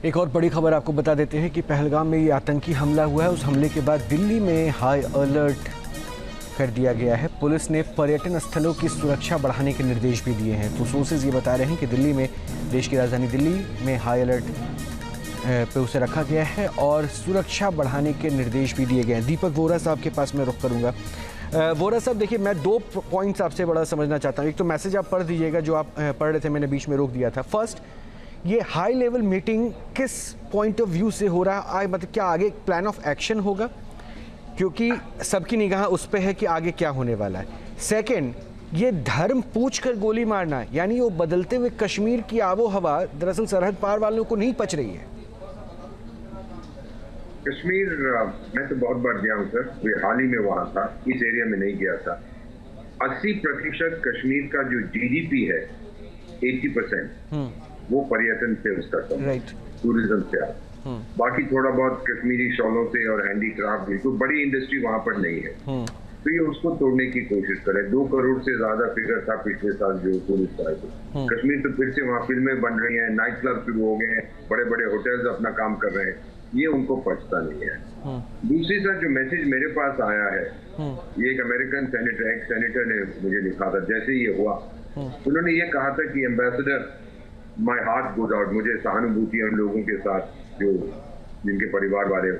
एक और बड़ी खबर आपको बता देते हैं कि पहलगाम में ये आतंकी हमला हुआ है। उस हमले के बाद दिल्ली में हाई अलर्ट कर दिया गया है। पुलिस ने पर्यटन स्थलों की सुरक्षा बढ़ाने के निर्देश भी दिए हैं। तो सोर्सेज ये बता रहे हैं कि दिल्ली में, देश की राजधानी दिल्ली में हाई अलर्ट पे उसे रखा गया है और सुरक्षा बढ़ाने के निर्देश भी दिए गए हैं। दीपक वोरा साहब के पास मैं रुख करूँगा। वोरा साहब, देखिए, मैं 2 पॉइंट्स आपसे बड़ा समझना चाहता हूँ। एक तो मैसेज आप पढ़ दीजिएगा जो आप पढ़ रहे थे, मैंने बीच में रोक दिया था। फर्स्ट, ये हाई लेवल मीटिंग किस पॉइंट ऑफ व्यू से हो रहा है? मतलब क्या आगे प्लान ऑफ एक्शन होगा? क्योंकि सबकी निगाह उस पे है कि आगे क्या होने वाला है। सेकंड, ये धर्म पूछ कर गोली मारना, यानी वो बदलते हुए कश्मीर की आबो हवा दरअसल सरहद पार वालों को नहीं पच रही है। कश्मीर मैं तो बहुत बार गया हूँ सर, ये हाल ही में वहाँ था, इस एरिया में नहीं गया था। 80% कश्मीर का जो जीडीपी है, 80% वो पर्यटन से उसका कम, टूरिज्म से आता। बाकी थोड़ा बहुत कश्मीरी शॉलों से और हैंडीक्राफ्ट भी, तो बड़ी इंडस्ट्री वहाँ पर नहीं है। तो ये उसको तोड़ने की कोशिश करे। 2 करोड़ से ज्यादा फिगर था पिछले साल जो टूरिस्ट आए थे कश्मीर। तो फिर से वहाँ फिल्में बन रही हैं, नाइट क्लब शुरू हो गए हैं, बड़े बड़े होटल्स अपना काम कर रहे हैं। ये उनको पचता नहीं है। दूसरी सर, जो मैसेज मेरे पास आया है, ये एक अमेरिकन सेनेटर, एक्स सेनेटर ने मुझे लिखा था जैसे ही ये हुआ। उन्होंने ये कहा था कि ambassador, my heart goes out, मुझे सहानुभूति है उन लोगों के साथ जो जिनके परिवार वाले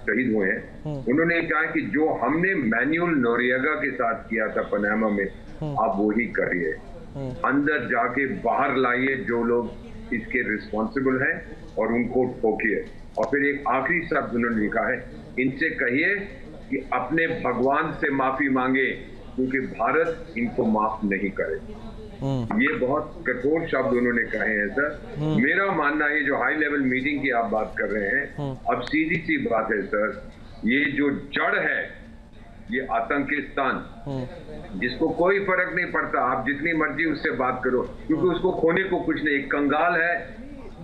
शहीद हुए हैं। उन्होंने कहा कि जो हमने मैनुअल नोरिएगा के साथ किया था पनामा में, आप वो ही करिए। अंदर जाके बाहर लाइए जो लोग इसके रिस्पॉन्सिबल हैं और उनको ठोकिए। और फिर एक आखिरी शब्द उन्होंने लिखा है, इनसे कहिए कि अपने भगवान से माफी मांगे क्योंकि भारत इनको माफ नहीं करे। ये बहुत कठोर शब्द उन्होंने कहे हैं सर। मेरा मानना है, जो हाई लेवल मीटिंग की आप बात कर रहे हैं, अब सीधी सी बात है सर, ये जो जड़ है, ये आतंकिस्तान, जिसको कोई फर्क नहीं पड़ता, आप जितनी मर्जी उससे बात करो, क्योंकि उसको खोने को कुछ नहीं। कंगाल है,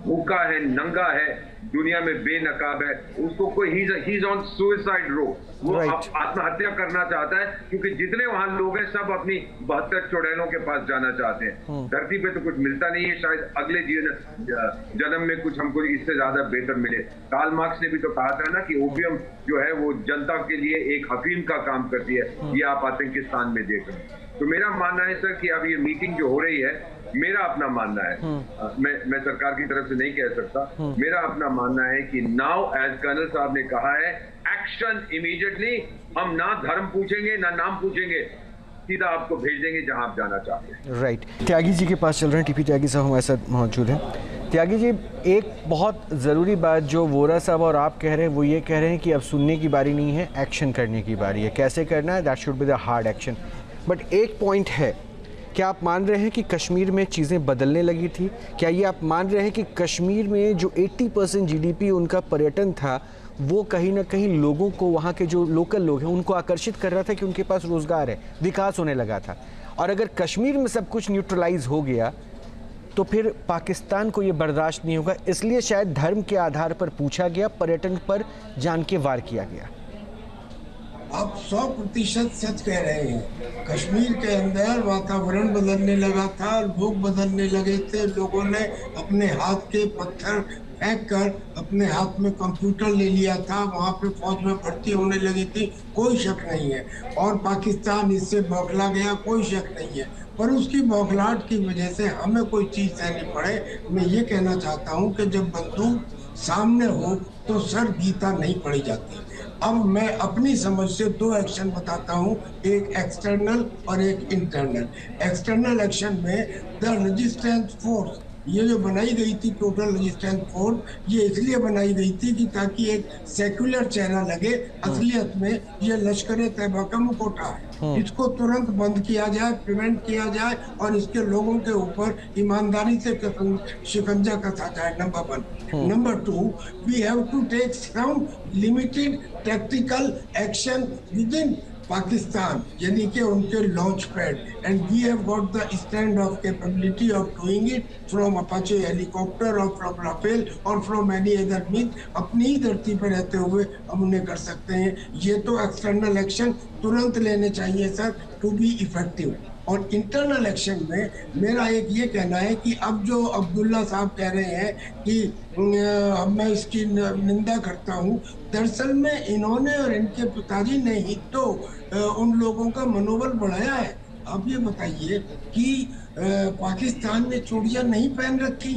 भूखा है, नंगा है, दुनिया में बेनकाब है, उसको कोई he is on suicide road, वो आत्महत्या करना चाहता है। क्योंकि जितने वहां लोग हैं सब अपनी 72 चुड़ैलों के पास जाना चाहते हैं। धरती पे तो कुछ मिलता नहीं है, शायद अगले जन्म में कुछ हमको इससे ज्यादा बेहतर मिले। कार्ल मार्क्स ने भी तो कहा था ना कि ओपियम जो है वो जनता के लिए एक हकीम का काम करती है। ये आप आतंकिस्तान में देख रहे हैं। तो मेरा मानना है सर कि अब ये मीटिंग जो हो रही है, मेरा अपना मानना है, मैं सरकार की तरफ से नहीं कह सकता, मेरा अपना मानना है कि नाउ, एज कर्नल साहब ने कहा है, एक्शन इमीडिएटली। हम ना धर्म पूछेंगे ना नाम पूछेंगे, सीधा आपको भेज देंगे जहां आप जाना चाहते हैं। राइट। त्यागी जी के पास चल रहे हैं, टीपी त्यागी साहब हमारे साथ मौजूद हैं। त्यागी जी, एक बहुत ज़रूरी बात जो वोरा साहब और आप कह रहे हैं, वो ये कह रहे हैं कि अब सुनने की बारी नहीं है, एक्शन करने की बारी है। कैसे करना है? That should be the hard action. But एक पॉइंट है, क्या आप मान रहे हैं कि कश्मीर में चीज़ें बदलने लगी थी? क्या ये आप मान रहे हैं कि कश्मीर में जो 80% जीडीपी उनका पर्यटन था, वो कहीं ना कहीं लोगों को, वहाँ के जो लोकल लोग हैं, उनको आकर्षित कर रहा था कि उनके पास रोज़गार है, विकास होने लगा था? और अगर कश्मीर में सब कुछ न्यूट्रलाइज हो गया तो फिर पाकिस्तान को ये बर्दाश्त नहीं होगा। इसलिए शायद धर्म के आधार पर पूछा गया, पर्यटन पर जान के वार किया गया। आप 100% सच कह रहे हैं। कश्मीर के अंदर वातावरण बदलने लगा था, लोग बदलने लगे थे। लोगों ने अपने हाथ के पत्थर फेंक कर अपने हाथ में कंप्यूटर ले लिया था। वहाँ पे फौज में भर्ती होने लगी थी, कोई शक नहीं है। और पाकिस्तान इससे बौखला गया, कोई शक नहीं है। पर उसकी बौखलाहट की वजह से हमें कोई चीज़ सहनी पड़े। मैं ये कहना चाहता हूँ कि जब बंदूक सामने हो तो सर गीता नहीं पढ़ी जाती। अब मैं अपनी समझ से 2 एक्शन बताता हूँ, एक एक्सटर्नल और एक इंटरनल। एक्सटर्नल एक्शन में द रेजिस्टेंस फोर्स, ये जो बनाई गई थी टोटल रेजिस्टेंस फोर्स, ये इसलिए बनाई गई थी कि ताकि एक सेक्युलर चेहरा लगे। असलियत में ये लश्कर तैयबा का मुखौटा है। इसको तुरंत बंद किया जाए, प्रिवेंट किया जाए और इसके लोगों के ऊपर ईमानदारी से शिकंजा कसा जाए, number 1। Number 2, we have to take some limited tactical action within Pakistan, यानी कि उनके launch pad, and we have got the stand off capability of doing it from Apache helicopter और फ्रॉम राफेल और फ्रॉम एनी अदर मीन। अपनी ही धरती पर रहते हुए हम उन्हें कर सकते हैं। ये तो एक्सटर्नल एक्शन तुरंत लेने चाहिए सर, टू बी इफेक्टिव। और इंटरनल एक्शन में मेरा एक ये कहना है कि अब जो अब्दुल्ला साहब कह रहे हैं कि मैं इसकी निंदा करता हूं, दरअसल में इन्होंने और इनके पिताजी ने ही तो उन लोगों का मनोबल बढ़ाया है। आप ये बताइए कि पाकिस्तान ने चूड़ियां नहीं पहन रखी।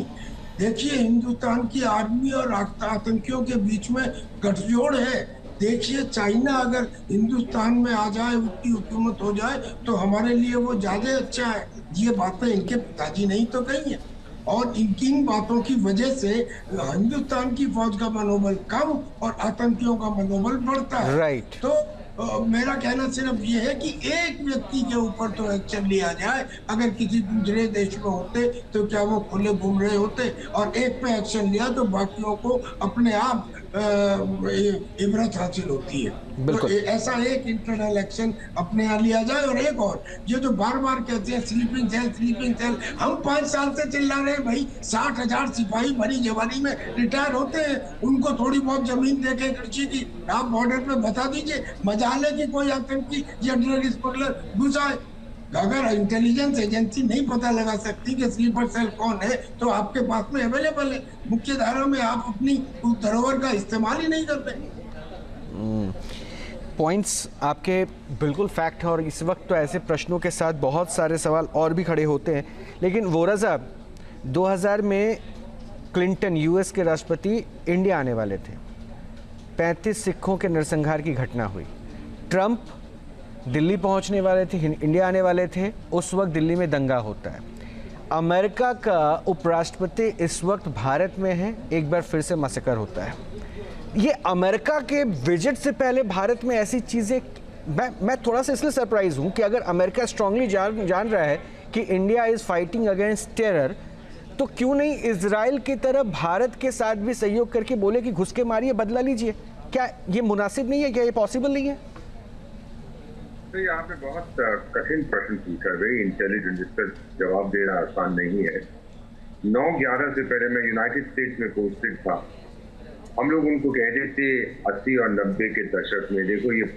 देखिए हिंदुस्तान की आर्मी और आतंकियों के बीच में गठजोड़ है। देखिए चाइना अगर हिंदुस्तान में आ जाए, उसकी हुकूमत हो जाए तो हमारे लिए वो ज्यादा अच्छा है। ये बातें इनके पिताजी नहीं तो कही है, और इनकी बातों की वजह से हिंदुस्तान की फौज का मनोबल कम और आतंकियों का मनोबल बढ़ता है। राइट। तो मेरा कहना सिर्फ ये है कि एक व्यक्ति के ऊपर तो एक्शन लिया जाए। अगर किसी दूसरे देश में होते तो क्या वो खुले घूम रहे होते? और एक पे एक्शन लिया तो बाकियों को अपने आप इबरत हासिल होती है। तो ऐसा एक इंटरनल एक्शन अपने यहाँ लिया जाए। और एक और, ये जो बार बार कहते हैं स्लीपिंग सेल, हम 5 साल से चिल्ला रहे हैं भाई। 60,000 सिपाही भरी जवानी में रिटायर होते हैं, उनको थोड़ी बहुत जमीन देके कृषि की आप बॉर्डर पे बता दीजिए। मजाल है कि कोई आतंकी या ड्रग स्मगलर घुसा है। अगर इंटेलिजेंस एजेंसी नहीं पता लगा सकती कि स्लीपर सेल कौन है, तो आपके पास में अवेलेबल है। मुख्य धारा में आप अपनी उस धरोहर का इस्तेमाल ही नहीं करते। पॉइंट्स आपके बिल्कुल फैक्ट है, और इस वक्त तो ऐसे प्रश्नों के साथ बहुत सारे सवाल और भी खड़े होते हैं। लेकिन वोरा साहब, 2000 में क्लिंटन यूएस के राष्ट्रपति इंडिया आने वाले थे। 35 सिखों के नरसंहार की घटना हुई। ट्रंप दिल्ली पहुंचने वाले थे, इंडिया आने वाले थे। उस वक्त दिल्ली में दंगा होता है। अमेरिका का उपराष्ट्रपति इस वक्त भारत में है, एक बार फिर से मैसेकर होता है। ये अमेरिका के विजिट से पहले भारत में ऐसी चीज़ें, मैं थोड़ा सा इसलिए सरप्राइज हूँ कि अगर अमेरिका स्ट्रांगली जान रहा है कि India is fighting against terror, तो क्यों नहीं इजराइल की तरह भारत के साथ भी सहयोग करके बोले कि घुस के मारिए, बदला लीजिए? क्या ये मुनासिब नहीं है? क्या ये पॉसिबल नहीं है? तो यहाँ पे बहुत कठिन प्रश्न पूछा, वेरी इंटेलिजेंट, इस पर जवाब देना आसान नहीं है। 9/11 से पहले मैं यूनाइटेड स्टेट्स में पोस्टेड था। हम लोग उनको कहते थे 80 और 90 के दशक में, देखो ये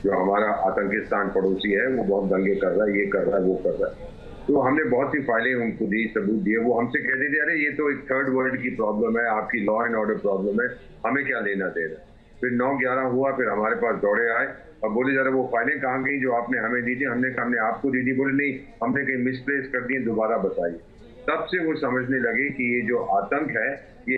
जो हमारा आतंकिस्तान पड़ोसी है वो बहुत दंगे कर रहा है, ये कर रहा है, वो कर रहा है। तो हमने बहुत सी फाइलें उनको दी, सबूत दिए। वो हमसे कहते थे अरे ये तो एक थर्ड वर्ल्ड की प्रॉब्लम है, आपकी लॉ एंड ऑर्डर प्रॉब्लम है, हमें क्या लेना देना। फिर 9/11 हुआ, फिर हमारे पास दौड़े आए और बोले जरा वो फाइलें कहाँ गई जो आपने हमें दी थी? हमने कहा हमने आपको दी थी। बोले नहीं, हमने कहीं मिसप्लेस कर दी, दोबारा बताइए। तब से वो समझने लगे कि ये जो आतंक है ये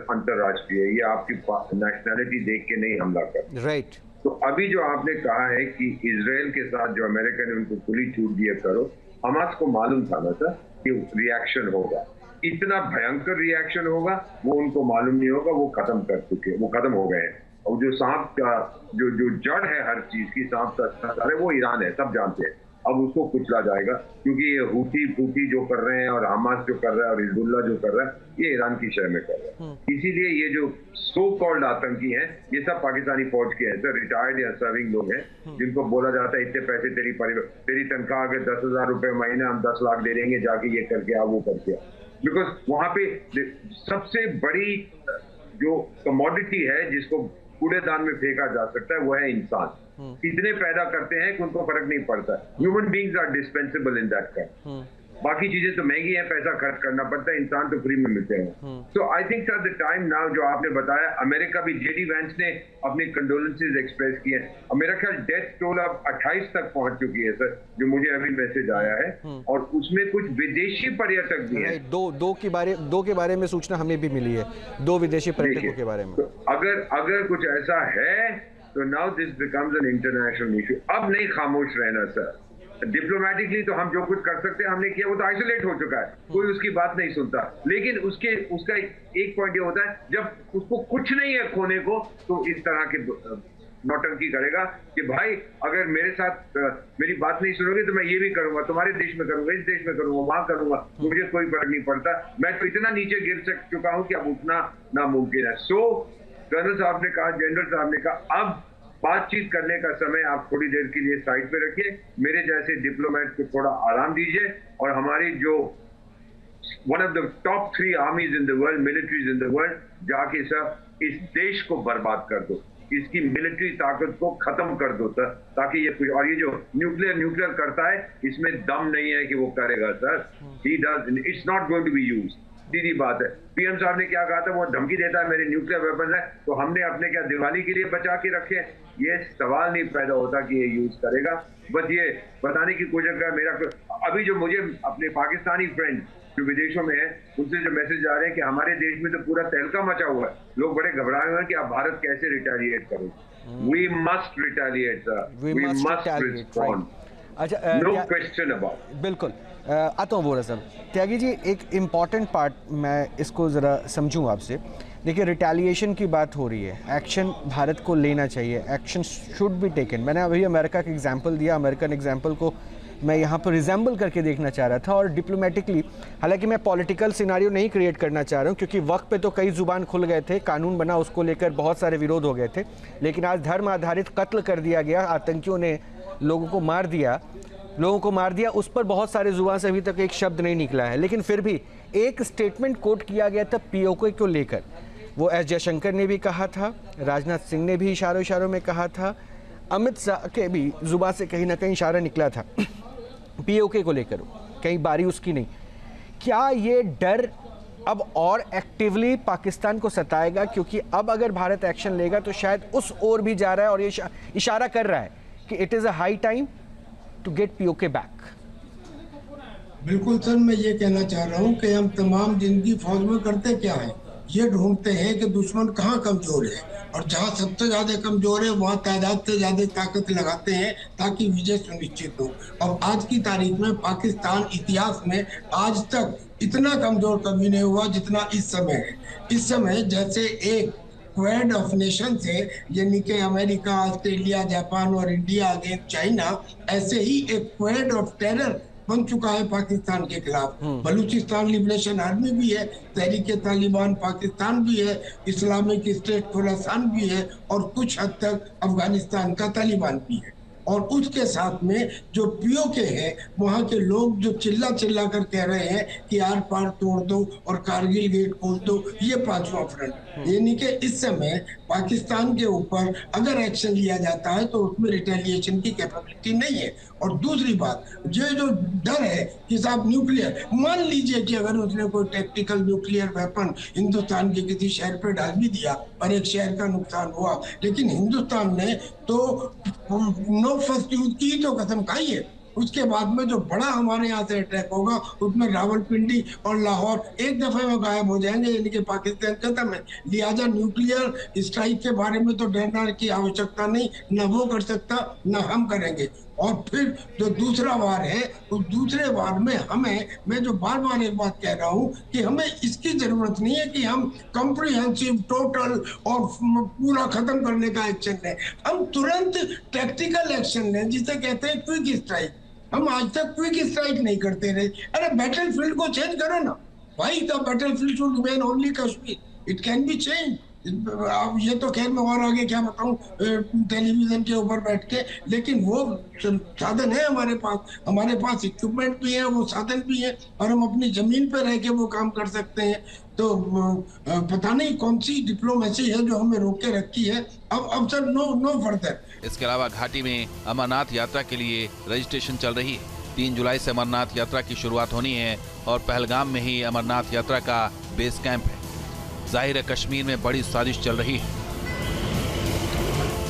अंतरराष्ट्रीय है, ये आपकी नेशनैलिटी देख के नहीं हमला कर। राइट। तो अभी जो आपने कहा है कि इजराइल के साथ जो अमेरिका ने उनको खुली छूट दिया करो, हमास को मालूम था ना सर कि रिएक्शन होगा, इतना भयंकर रिएक्शन होगा, वो उनको मालूम नहीं होगा, वो खत्म कर चुके, वो खत्म हो गए हैं। और जो सांप का जो जड़ है हर चीज की, सांप का अरे वो ईरान है, सब जानते हैं। अब उसको कुचला जाएगा क्योंकि ये हूती जो कर रहे हैं और हमास जो कर रहा है और हिजबुल्लाह जो कर रहा है, ये ईरान की शय में कर रहा है। इसीलिए ये जो सो कॉल्ड आतंकी हैं, ये सब पाकिस्तानी फौज के हैं सर, रिटायर्ड या सर्विंग लोग हैं, जिनको बोला जाता है इतने पैसे तेरी तनख्वाह अगर 10,000 रुपए महीने, हम 10 लाख दे देंगे, जाके ये करके आ, वो करके आ। बिकॉज वहां पे सबसे बड़ी जो कमोडिटी है जिसको कूड़ेदान में फेंका जा सकता है वो है इंसान। इतने पैदा करते हैं कि उनको फर्क नहीं पड़ता। Human beings are dispensable in that kind. बाकी चीजें तो महंगी है, पैसा खर्च करना पड़ता है, इंसान तो फ्री में मिलते हैं। So I think sir the time now, जो आपने बताया, अमेरिका भी, जेडी वैंस ने अपनी कंडोलेंसेज एक्सप्रेस किए हैं। अमेरिका डेथ टोल अब 28 तक पहुंच चुकी है सर, जो मुझे अभी मैसेज आया है, और उसमें कुछ विदेशी पर्यटक भी हैं। दो के बारे में सूचना हमें भी मिली है, 2 विदेशी पर्यटकों के बारे में। तो अगर कुछ ऐसा है तो now this becomes an international issue. अब नहीं खामोश रहना सर। डिप्लोमेटिकली तो हम जो कुछ कर सकते हैं हमने किया, वो तो आइसोलेट हो चुका है, कोई उसकी बात नहीं सुनता। लेकिन उसका एक पॉइंट ये होता है, जब उसको कुछ नहीं है खोने को, तो इस तरह के नौटंकी करेगा कि भाई अगर मेरे साथ मेरी बात नहीं सुनोगे तो मैं ये भी करूंगा, तुम्हारे देश में करूंगा, इस देश में करूंगा, वहां करूंगा, मुझे कोई फर्क नहीं पड़ता। मैं तो इतना नीचे गिर चुका हूं कि अब उठना नामुमकिन है। सो कर्नल साहब ने कहा, जनरल साहब ने कहा, अब बातचीत करने का समय आप थोड़ी देर के लिए साइड पे रखिए, मेरे जैसे डिप्लोमेट को थोड़ा आराम दीजिए, और हमारी जो one of the top 3 आर्मीज in the world, militaries in the world, जाके सर इस देश को बर्बाद कर दो। इसकी मिलिट्री ताकत को खत्म कर दो ताकि ये, और ये जो न्यूक्लियर करता है इसमें दम नहीं है कि वो करेगा sir. He does, it's not going to be used. सीधी बात है। पीएम साहब ने क्या कहा था, वो धमकी देता है मेरे न्यूक्लियर वेपन है, तो हमने अपने क्या दिवाली के लिए बचा के रखे? ये सवाल नहीं पैदा होता कि ये यूज करेगा। बस ये बताने की कोशिश कर मेरा। अभी जो मुझे अपने पाकिस्तानी फ्रेंड जो विदेशों में है उनसे जो मैसेज आ रहे हैं कि हमारे देश में तो पूरा तहलका मचा हुआ है, लोग बड़े घबराए हुए हैं कि अब भारत कैसे रिटेलिएट करें। We must retaliate sir, we must respond, no question about. बिल्कुल। आता हूँ वोरा साहब। त्यागी जी, एक इम्पॉर्टेंट पार्ट मैं इसको ज़रा समझूँ आपसे। देखिए, रिटेलिएशन की बात हो रही है, एक्शन भारत को लेना चाहिए, एक्शन शुड बी टेकन। मैंने अभी अमेरिका का एग्जांपल दिया, अमेरिकन एग्जांपल को मैं यहाँ पर रिजेंबल करके देखना चाह रहा था और डिप्लोमेटिकली, हालांकि मैं पॉलिटिकल सिनारियो नहीं क्रिएट करना चाह रहा हूँ क्योंकि वक्त पे तो कई जुबान खुल गए थे, कानून बना, उसको लेकर बहुत सारे विरोध हो गए थे, लेकिन आज धर्म आधारित कत्ल कर दिया गया, आतंकियों ने लोगों को मार दिया, उस पर बहुत सारे जुबान से अभी तक एक शब्द नहीं निकला है। लेकिन फिर भी एक स्टेटमेंट कोट किया गया था पीओके को लेकर, वो एस जयशंकर ने भी कहा था, राजनाथ सिंह ने भी इशारों में कहा था, अमित शाह के भी जुबान से कहीं ना कहीं इशारा निकला था पीओके को लेकर, कहीं बारी उसकी नहीं। क्या ये डर अब और एक्टिवली पाकिस्तान को सताएगा? क्योंकि अब अगर भारत एक्शन लेगा तो शायद उस ओर भी जा रहा है और ये इशारा कर रहा है कि it is a high time to get PoK back. बिल्कुल सर, मैं ये कहना चाह रहा हूँ कि हम तमाम जिंदगी फौज में करते क्या है, ये ढूंढते हैं कि दुश्मन कहाँ कमजोर है, और जहाँ सबसे ज्यादा कमजोर है वहाँ तादाद से ज्यादा ताकत लगाते हैं ताकि विजय सुनिश्चित हो। और आज की तारीख में पाकिस्तान इतिहास में आज तक इतना कमजोर कभी नहीं हुआ जितना इस समय है। इस समय जैसे एक क्वेड ऑफ नेशन है, यानी कि अमेरिका, ऑस्ट्रेलिया, जापान और इंडिया अगेंस्ट चाइना, ऐसे ही एक क्वेड ऑफ टेरर बन चुका है पाकिस्तान के खिलाफ। बलूचिस्तान लिबरेशन आर्मी भी है, तहरीके तालिबान पाकिस्तान भी है, इस्लामिक स्टेट खुरासान भी है, और कुछ हद तक अफगानिस्तान का तालिबान भी है। और उसके साथ में जो पीओके है, वहाँ के लोग जो चिल्ला कर कह रहे हैं कि आर पार तोड़ दो और कारगिल गेट खोल दो, ये पांचवा फ्रंट। यानी कि इस समय पाकिस्तान के ऊपर अगर एक्शन लिया जाता है तो उसमें रिटेलिएशन की कैपेबिलिटी नहीं है। और दूसरी बात, ये जो डर है कि साहब न्यूक्लियर, मान लीजिए कि अगर उसने कोई टैक्टिकल न्यूक्लियर वेपन हिंदुस्तान के किसी शहर पे डाल भी दिया और एक शहर का नुकसान हुआ, लेकिन हिंदुस्तान ने तो नो फर्स्ट यूज की तो कसम खाई है। उसके बाद में जो बड़ा हमारे यहाँ से अटैक होगा उसमें रावलपिंडी और लाहौर एक दफे में गायब हो जाएंगे, यानी कि पाकिस्तान खत्म है। लिहाजा न्यूक्लियर स्ट्राइक के बारे में तो डरना की आवश्यकता नहीं, न वो कर सकता न हम करेंगे। और फिर जो दूसरा वार है, उस दूसरे वार में हमें, मैं जो बार बार एक बात कह रहा हूँ कि हमें इसकी जरूरत नहीं है कि हम कॉम्प्रिहेंसिव, टोटल और पूरा खत्म करने का एक्शन लें। हम तुरंत टैक्टिकल एक्शन लें, जिसे कहते हैं क्विक स्ट्राइक। हम आज तक क्विक स्ट्राइक नहीं करते रहे। अरे बैटलफील्ड को चेंज करो ना भाई, the battlefield should remain only Kashmir, it can be change. अब ये तो खैर मैं और आगे क्या बताऊं टेलीविजन के ऊपर बैठ के, लेकिन वो साधन है हमारे पास इक्विपमेंट भी है, वो साधन भी है, और हम अपनी जमीन पर रह के वो काम कर सकते हैं। तो पता नहीं कौन सी डिप्लोमेसी है जो हमें रोक के रखी है। अब सर नो फर्दर। इसके अलावा घाटी में अमरनाथ यात्रा के लिए रजिस्ट्रेशन चल रही है। 3 जुलाई से अमरनाथ यात्रा की शुरुआत होनी है और पहलगाम में ही अमरनाथ यात्रा का बेस कैंप है। जाहिर है कश्मीर में बड़ी साजिश चल रही है।